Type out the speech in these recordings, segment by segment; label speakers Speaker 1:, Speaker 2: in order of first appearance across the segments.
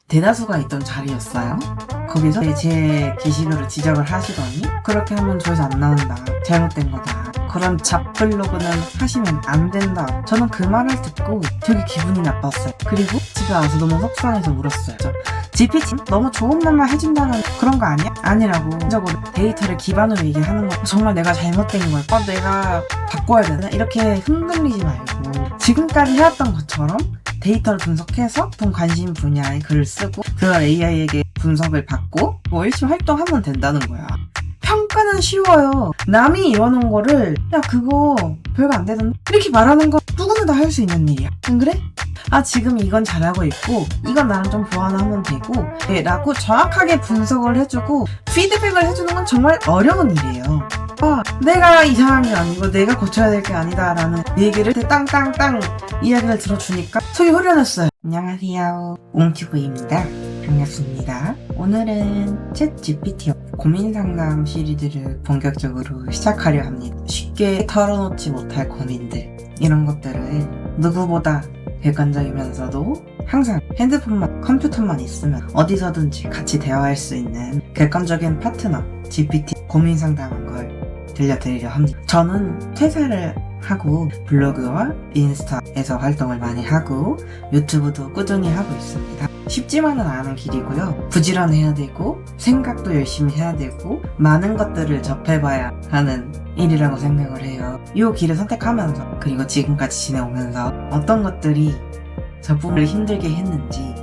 Speaker 1: 대다수가 있던 자리였어요. 거기서 제 게시글을 지적을 하시더니 그렇게 하면 조회수 안 나온다, 잘못된 거다, 그런 잡블로그는 하시면 안 된다. 저는 그 말을 듣고 되게 기분이 나빴어요. 그리고 집에 와서 너무 속상해서 울었어요. GPT 너무 좋은 말만 해준다는 그런 거 아니야? 아니라고. 적으로 데이터를 기반으로 얘기하는 거 정말 내가 잘못된 거야, 내가 바꿔야 되나, 이렇게 흔들리지 말고 지금까지 해왔던 것처럼 데이터를 분석해서 좀 관심 분야의 글을 쓰고 그걸 AI에게 분석을 받고 열심히 활동하면 된다는 거야. 평가는 쉬워요. 남이 이러는 거를 야 그거 별거 안 되던데 이렇게 말하는 거 누구나 다 할 수 있는 일이야. 안 그래? 지금 이건 잘하고 있고 이건 나랑 좀 보완하면 되고 라고 정확하게 분석을 해주고 피드백을 해주는 건 정말 어려운 일이에요. 내가 이상한 게 아니고 내가 고쳐야 될 게 아니다 라는 얘기를 땅땅땅 이야기를 들어주니까 속이 후련했어요. 안녕하세요, 옹튜브입니다. 반갑습니다. 오늘은 챗 GPT 고민상담 시리즈를 본격적으로 시작하려 합니다. 쉽게 털어놓지 못할 고민들, 이런 것들을 누구보다 객관적이면서도 항상 핸드폰만, 컴퓨터만 있으면 어디서든지 같이 대화할 수 있는 객관적인 파트너 GPT 고민 상담한 걸 들려드리려 합니다. 저는 퇴사를 하고 블로그와 인스타에서 활동을 많이 하고 유튜브도 꾸준히 하고 있습니다. 쉽지만은 않은 길이고요. 부지런해야 되고 생각도 열심히 해야 되고 많은 것들을 접해봐야 하는 일이라고 생각을 해요. 이 길을 선택하면서 그리고 지금까지 지내오면서 어떤 것들이 저분을 힘들게 했는지,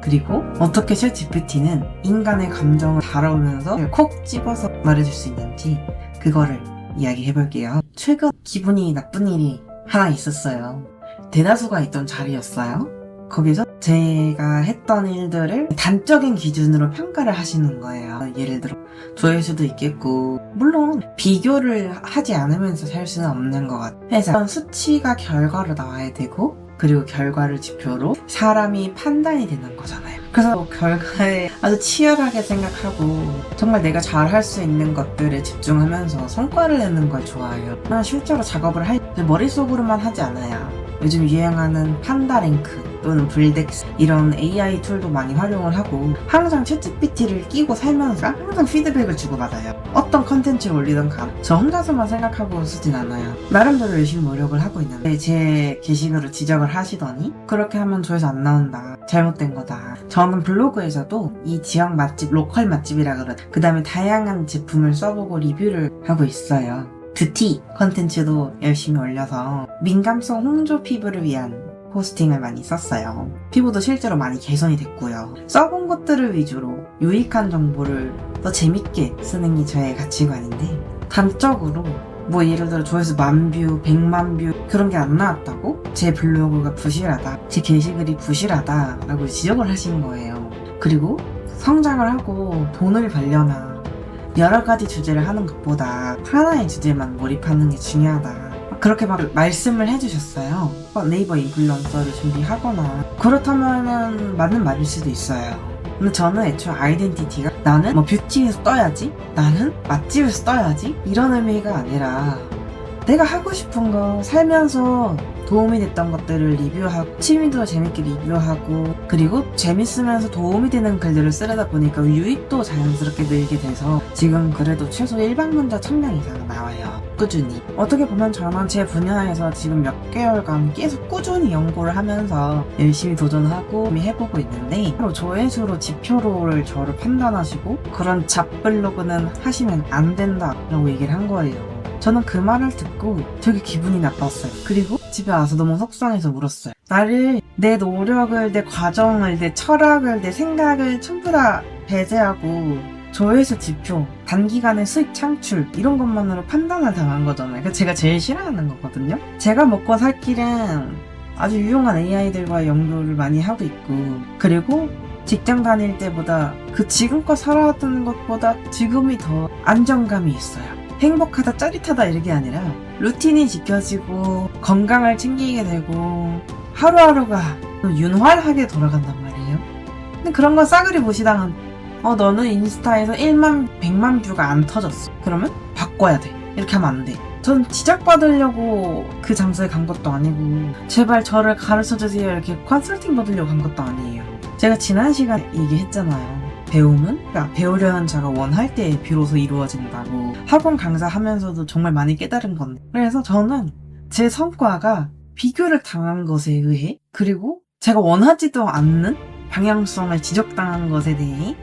Speaker 1: 그리고 어떻게 챗 GPT는 인간의 감정을 다뤄오면서 콕 집어서 말해줄 수 있는지 그거를 이야기해볼게요. 최근 기분이 나쁜 일이 하나 있었어요. 대다수가 있던 자리였어요. 거기서 제가 했던 일들을 단적인 기준으로 평가를 하시는 거예요. 예를 들어 조회수도 있겠고, 물론 비교를 하지 않으면서 살 수는 없는 것 같아요. 그래서 수치가 결과로 나와야 되고, 그리고 결과를 지표로 사람이 판단이 되는 거잖아요. 그래서 결과에 아주 치열하게 생각하고 정말 내가 잘할 수 있는 것들에 집중하면서 성과를 내는 걸 좋아해요. 실제로 작업을 할 때 머릿속으로만 하지 않아요. 요즘 유행하는 판다랭크 또는 블덱스 이런 AI 툴도 많이 활용을 하고 항상 챗 GPT를 끼고 살면서 항상 피드백을 주고받아요. 어떤 컨텐츠를 올리던 저 혼자서만 생각하고 쓰진 않아요. 나름대로 열심히 노력을 하고 있는데 제 게시글을 지적을 하시더니 그렇게 하면 조회수 안 나온다, 잘못된 거다. 저는 블로그에서도 이 지역 맛집, 로컬 맛집이라 그 다음에 다양한 제품을 써보고 리뷰를 하고 있어요. 뷰티 컨텐츠도 열심히 올려서 민감성 홍조 피부를 위한 포스팅을 많이 썼어요. 피부도 실제로 많이 개선이 됐고요. 써본 것들을 위주로 유익한 정보를 더 재밌게 쓰는 게 저의 가치관인데, 단적으로 예를 들어 조회수 10,000뷰, 100,000뷰 그런 게 안 나왔다고 제 블로그가 부실하다, 제 게시글이 부실하다 라고 지적을 하신 거예요. 그리고 성장을 하고 돈을 벌려나 여러 가지 주제를 하는 것보다 하나의 주제만 몰입하는 게 중요하다, 그렇게 막 말씀을 해주셨어요. 네이버 인플루언서를 준비하거나 그렇다면 맞는 말일 수도 있어요. 근데 저는 애초에 아이덴티티가 나는 뷰티에서 떠야지, 나는 맛집에서 떠야지 이런 의미가 아니라 내가 하고 싶은 거, 살면서 도움이 됐던 것들을 리뷰하고 취미도 재밌게 리뷰하고 그리고 재밌으면서 도움이 되는 글들을 쓰려다 보니까 유입도 자연스럽게 늘게 돼서 지금 그래도 최소 1방문자 1000명 이상은 나와요. 꾸준히. 어떻게 보면 저는 제 분야에서 지금 몇 개월간 계속 꾸준히 연구를 하면서 열심히 도전하고 해보고 있는데, 바로 조회수로 지표로를 저를 판단하시고 그런 잡블로그는 하시면 안 된다 라고 얘기를 한 거예요. 저는 그 말을 듣고 되게 기분이 나빴어요. 그리고 집에 와서 너무 속상해서 울었어요. 나를, 내 노력을, 내 과정을, 내 철학을, 내 생각을 전부 다 배제하고 조회수 지표, 단기간에 수익 창출 이런 것만으로 판단을 당한 거잖아요. 그래서 제가 제일 싫어하는 거거든요. 제가 먹고 살 길은 아주 유용한 AI들과 연구를 많이 하고 있고, 그리고 직장 다닐 때보다 지금껏 살아왔던 것보다 지금이 더 안정감이 있어요. 행복하다, 짜릿하다 이게 아니라 루틴이 지켜지고 건강을 챙기게 되고 하루하루가 윤활하게 돌아간단 말이에요. 근데 그런 거 싸그리 보시다가 너는 인스타에서 1만, 100만 뷰가 안 터졌어. 그러면 바꿔야 돼. 이렇게 하면 안 돼. 전 지적받으려고 그 장소에 간 것도 아니고 제발 저를 가르쳐주세요 이렇게 컨설팅 받으려고 간 것도 아니에요. 제가 지난 시간에 얘기했잖아요. 배움은 그러니까 배우려는 자가 원할 때 비로소 이루어진다고. 학원 강사하면서도 정말 많이 깨달은 건데, 그래서 저는 제 성과가 비교를 당한 것에 의해, 그리고 제가 원하지도 않는 방향성을 지적당한 것에 대해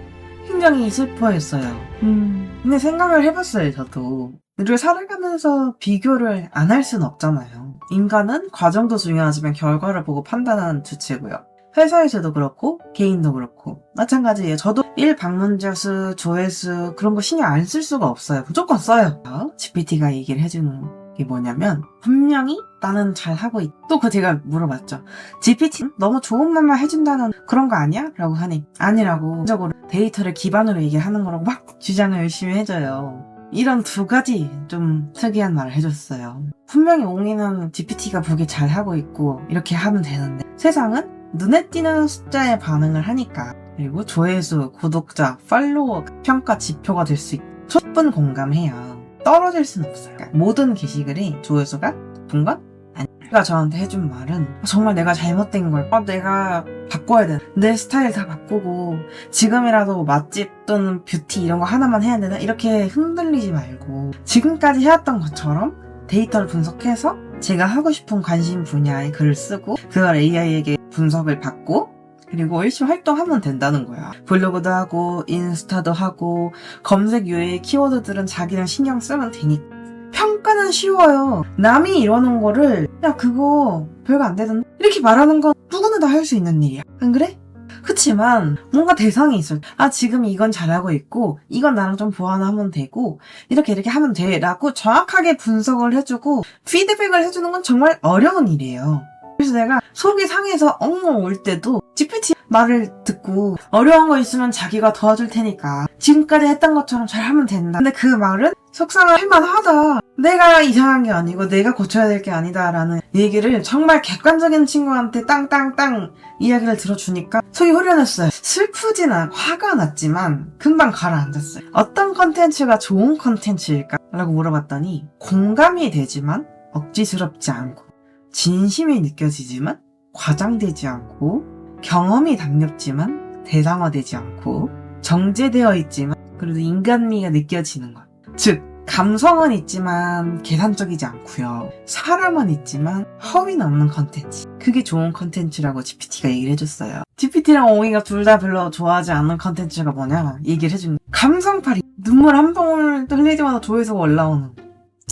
Speaker 1: 굉장히 슬퍼했어요. 근데 생각을 해봤어요, 저도. 우리가 살아가면서 비교를 안 할 수는 없잖아요. 인간은 과정도 중요하지만 결과를 보고 판단하는 주체고요. 회사에서도 그렇고 개인도 그렇고 마찬가지예요. 저도 일 방문자 수, 조회수 그런 거 신경 안 쓸 수가 없어요. 무조건 써요. GPT가 얘기를 해주는 게 뭐냐면, 분명히 나는 잘하고 있다. 또 제가 물어봤죠. GPT 너무 좋은 말만 해준다는 그런 거 아니야? 라고 하니 아니라고, 적으로 데이터를 기반으로 얘기하는 거라고 막 주장을 열심히 해줘요. 이런 두 가지 좀 특이한 말을 해줬어요. 분명히 옹이는 GPT가 보기 잘하고 있고 이렇게 하면 되는데, 세상은 눈에 띄는 숫자에 반응을 하니까, 그리고 조회수, 구독자, 팔로워, 평가 지표가 될 수 있고 충분 공감해요. 떨어질 수는 없어요. 그러니까 모든 게시글이 조회수가 높은 건 아니에요. 그가 저한테 해준 말은 정말 내가 잘못된 걸, 내가 바꿔야 돼. 내 스타일 다 바꾸고 지금이라도 맛집 또는 뷰티 이런 거 하나만 해야 되나? 이렇게 흔들리지 말고 지금까지 해왔던 것처럼 데이터를 분석해서 제가 하고 싶은 관심 분야의 글을 쓰고 그걸 AI에게 분석을 받고 그리고 열심히 활동하면 된다는 거야. 블로그도 하고 인스타도 하고 검색 유의 키워드들은 자기는 신경 쓰면 되니까. 평가는 쉬워요. 남이 이러는 거를 야 그거 별거 안 되던데 이렇게 말하는 건 누구나 다 할 수 있는 일이야. 안 그래? 그치만 뭔가 대상이 있어요. 지금 이건 잘하고 있고 이건 나랑 좀 보완하면 되고 이렇게 하면 돼 라고 정확하게 분석을 해주고 피드백을 해주는 건 정말 어려운 일이에요. 그래서 내가 속이 상해서 엉엉 울 때도 GPT 말을 듣고 어려운 거 있으면 자기가 도와줄 테니까 지금까지 했던 것처럼 잘하면 된다. 근데 그 말은 속상할 만하다. 내가 이상한 게 아니고 내가 고쳐야 될 게 아니다 라는 얘기를 정말 객관적인 친구한테 땅땅땅 이야기를 들어주니까 속이 후련했어요. 슬프진 않고 화가 났지만 금방 가라앉았어요. 어떤 컨텐츠가 좋은 컨텐츠일까? 라고 물어봤더니 공감이 되지만 억지스럽지 않고 진심이 느껴지지만 과장되지 않고 경험이 담겼지만 대상화되지 않고 정제되어 있지만 그래도 인간미가 느껴지는 것. 즉 감성은 있지만 계산적이지 않고요. 사람은 있지만 허위는 없는 컨텐츠. 그게 좋은 컨텐츠라고 GPT가 얘기를 해줬어요. GPT랑 옹이가 둘 다 별로 좋아하지 않는 컨텐츠가 뭐냐 얘기를 해준 감성팔이. 눈물 한 방울 흘리자마자 조회수가 올라오는.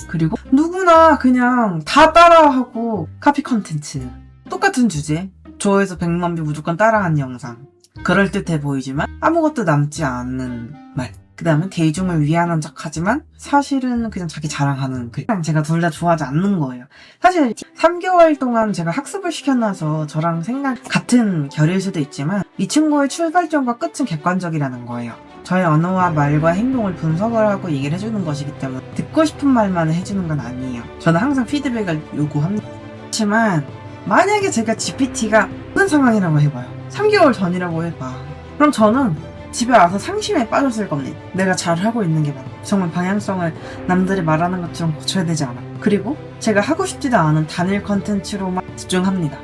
Speaker 1: 그리고 누구나 그냥 다 따라하고 카피 컨텐츠. 똑같은 주제. 조회수 100만 뷰 무조건 따라하는 영상. 그럴듯해 보이지만 아무것도 남지 않는 말. 그 다음에 대중을 위하는 척하지만 사실은 그냥 자기 자랑하는 글. 제가 둘 다 좋아하지 않는 거예요. 사실 3개월 동안 제가 학습을 시켜놔서 저랑 생각 같은 결일 수도 있지만 이 친구의 출발점과 끝은 객관적이라는 거예요. 저의 언어와 말과 행동을 분석을 하고 얘기를 해주는 것이기 때문에 듣고 싶은 말만 해주는 건 아니에요. 저는 항상 피드백을 요구합니다. 그렇지만 만약에 제가 GPT가 어떤 상황이라고 해봐요. 3개월 전이라고 해봐. 그럼 저는 집에 와서 상심에 빠졌을 겁니다. 내가 잘하고 있는 게 맞아. 정말 방향성을 남들이 말하는 것처럼 고쳐야 되지 않아. 그리고 제가 하고 싶지도 않은 단일 컨텐츠로만 집중합니다.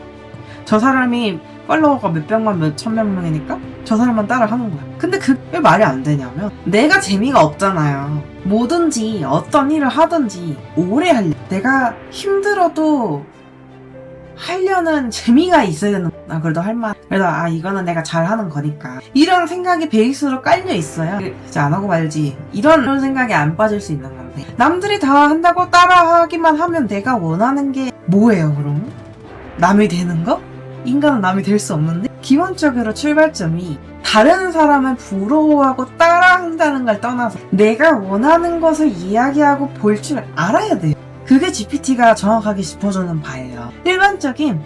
Speaker 1: 저 사람이 팔로워가 몇백만 몇천만 명이니까 저 사람만 따라 하는 거야. 근데 그게 말이 안 되냐면 내가 재미가 없잖아요. 뭐든지 어떤 일을 하든지 오래 하려. 내가 힘들어도 하려는 재미가 있어야 되는 거야. 그래도 할만. 그래도 이거는 내가 잘하는 거니까. 이런 생각이 베이스로 깔려 있어야 진짜 안 하고 말지. 이런 생각이 안 빠질 수 있는 건데. 남들이 다 한다고 따라하기만 하면 내가 원하는 게 뭐예요, 그럼? 남이 되는 거? 인간은 남이 될 수 없는데? 기본적으로 출발점이 다른 사람을 부러워하고 따라한다는 걸 떠나서 내가 원하는 것을 이야기하고 볼 줄 알아야 돼요. 그게 GPT가 정확하게 짚어주는 바예요. 일반적인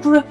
Speaker 1: 그래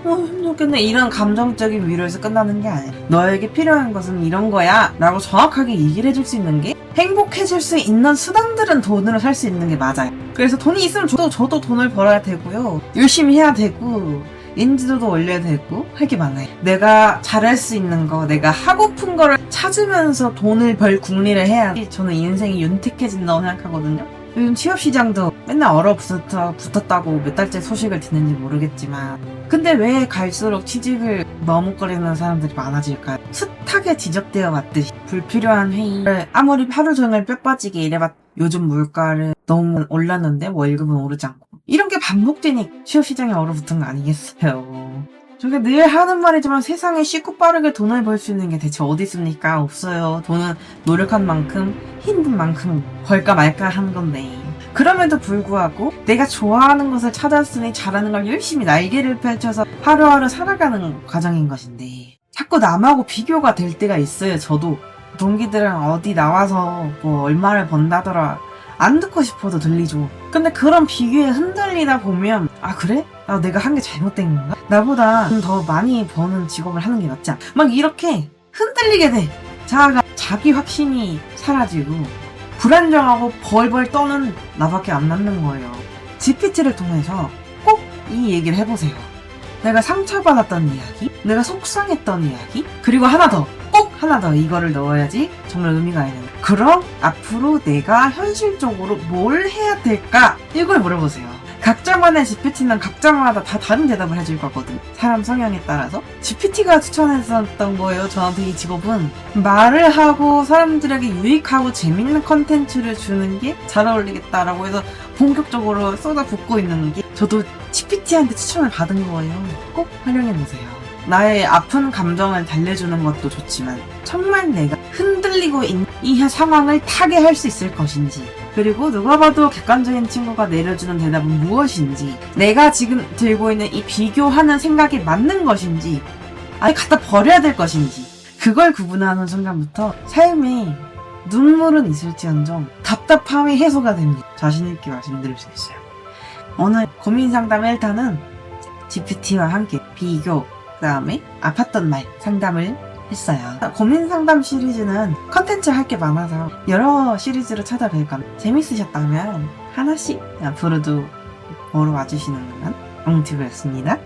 Speaker 1: 힘들겠네 이런 감정적인 위로에서 끝나는 게 아니에요. 너에게 필요한 것은 이런 거야 라고 정확하게 얘기를 해줄 수 있는 게, 행복해질 수 있는 수단들은 돈으로 살 수 있는 게 맞아요. 그래서 돈이 있으면 저도 돈을 벌어야 되고요. 열심히 해야 되고 인지도도 올려야 되고 할 게 많아요. 내가 잘할 수 있는 거, 내가 하고픈 거를 찾으면서 돈을 벌 궁리를 해야 저는 인생이 윤택해진다고 생각하거든요. 요즘 취업시장도 맨날 붙었다고 몇 달째 소식을 듣는지 모르겠지만 근데 왜 갈수록 취직을 머뭇거리는 사람들이 많아질까요? 숱하게 지적되어 왔듯이 불필요한 회의를 아무리 하루 종일 뼈 빠지게 일해봤 요즘 물가를 너무 올랐는데 월급은 오르지 않고 이런 게 반복되니 취업시장에 얼어붙은 거 아니겠어요? 저게 늘 하는 말이지만 세상에 쉽고 빠르게 돈을 벌 수 있는 게 대체 어디 있습니까? 없어요. 돈은 노력한 만큼 힘든 만큼 벌까 말까 하는 건데 그럼에도 불구하고 내가 좋아하는 것을 찾았으니 잘하는 걸 열심히 날개를 펼쳐서 하루하루 살아가는 과정인 것인데 자꾸 남하고 비교가 될 때가 있어요. 저도 동기들은 어디 나와서 뭐 얼마를 번다더라 안 듣고 싶어도 들리죠. 근데 그런 비교에 흔들리다 보면 아 그래? 아 내가 한 게 잘못된 건가? 나보다 더 많이 버는 직업을 하는 게 낫지 않아? 막 이렇게 흔들리게 돼. 자기 확신이 사라지고 불안정하고 벌벌 떠는 나밖에 안 남는 거예요. GPT를 통해서 꼭 이 얘기를 해보세요. 내가 상처받았던 이야기, 내가 속상했던 이야기, 그리고 하나 더, 꼭 하나 더 이거를 넣어야지 정말 의미가 있는. 그럼 앞으로 내가 현실적으로 뭘 해야 될까? 이걸 물어보세요. 각자만의 GPT는 각자마다 다 다른 대답을 해줄 거거든. 사람 성향에 따라서. GPT가 추천했었던 거예요. 저한테 이 직업은 말을 하고 사람들에게 유익하고 재밌는 컨텐츠를 주는 게 잘 어울리겠다라고 해서 본격적으로 쏟아붓고 있는 게 저도 GPT한테 추천을 받은 거예요. 꼭 활용해보세요. 나의 아픈 감정을 달래주는 것도 좋지만 정말 내가 흔들리고 있는 이 상황을 타게 할 수 있을 것인지 그리고 누가 봐도 객관적인 친구가 내려주는 대답은 무엇인지 내가 지금 들고 있는 이 비교하는 생각이 맞는 것인지 아예 갖다 버려야 될 것인지 그걸 구분하는 순간부터 삶에 눈물은 있을지언정 답답함이 해소가 됩니다. 자신있게 말씀드릴 수 있어요. 오늘 고민상담 1탄은 GPT와 함께 비교 그 다음에 아팠던 말 상담을 했어요. 고민상담 시리즈는 컨텐츠 할 게 많아서 여러 시리즈로 찾아뵐 겁니다. 재밌으셨다면 하나씩 앞으로도 보러 와주시는 건 엉튜브였습니다.